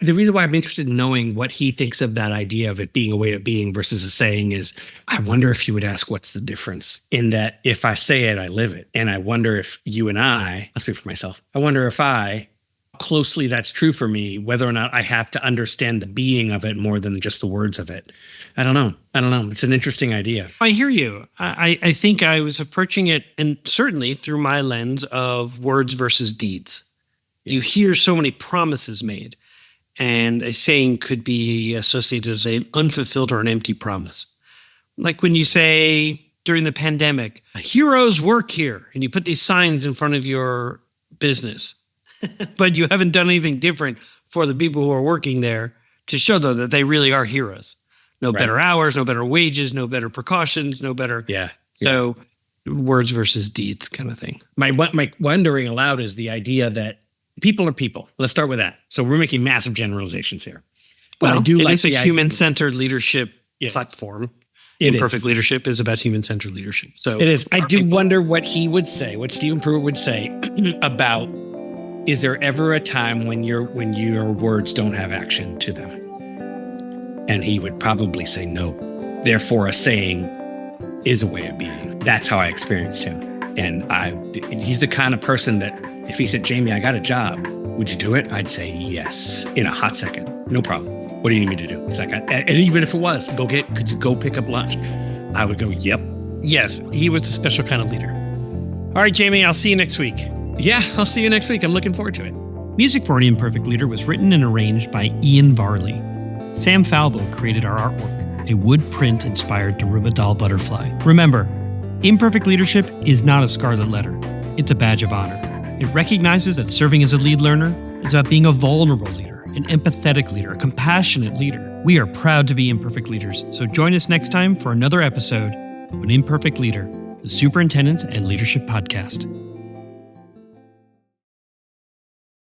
The reason why I'm interested in knowing what he thinks of that idea of it being a way of being versus a saying is, I wonder if you would ask what's the difference in that if I say it, I live it. And I wonder if you and I'll speak for myself. I wonder if closely that's true for me, whether or not I have to understand the being of it more than just the words of it. I don't know. It's an interesting idea. I hear you. I think I was approaching it, and certainly through my lens of words versus deeds. You hear so many promises made, and a saying could be associated as an unfulfilled or an empty promise. Like when you say during the pandemic, heroes work here, and you put these signs in front of your business, but you haven't done anything different for the people who are working there to show them that they really are heroes. No better hours, no better wages, no better precautions, no better. Yeah. So words versus deeds kind of thing. My wondering aloud is the idea that people are people. Let's start with that. So we're making massive generalizations here. But Well, I do it like is a the human-centered leadership platform. Imperfect leadership is about human-centered leadership. So it is. I do wonder what he would say, what Stephen Pruitt would say about, is there ever a time when your words don't have action to them? And he would probably say no. Therefore, a saying is a way of being. That's how I experienced him. And he's the kind of person that if he said, Jamie, I got a job, would you do it? I'd say yes in a hot second. No problem. What do you need me to do? It's like, and even if it was, could you go pick up lunch? I would go, yep. Yes, he was a special kind of leader. All right, Jamie, I'll see you next week. Yeah, I'll see you next week. I'm looking forward to it. Music for An Imperfect Leader was written and arranged by Ian Varley. Sam Falbo created our artwork, a wood print inspired Daruba doll butterfly. Remember, imperfect leadership is not a scarlet letter. It's a badge of honor. It recognizes that serving as a lead learner is about being a vulnerable leader, an empathetic leader, a compassionate leader. We are proud to be imperfect leaders, so join us next time for another episode of An Imperfect Leader, the Superintendent and Leadership Podcast.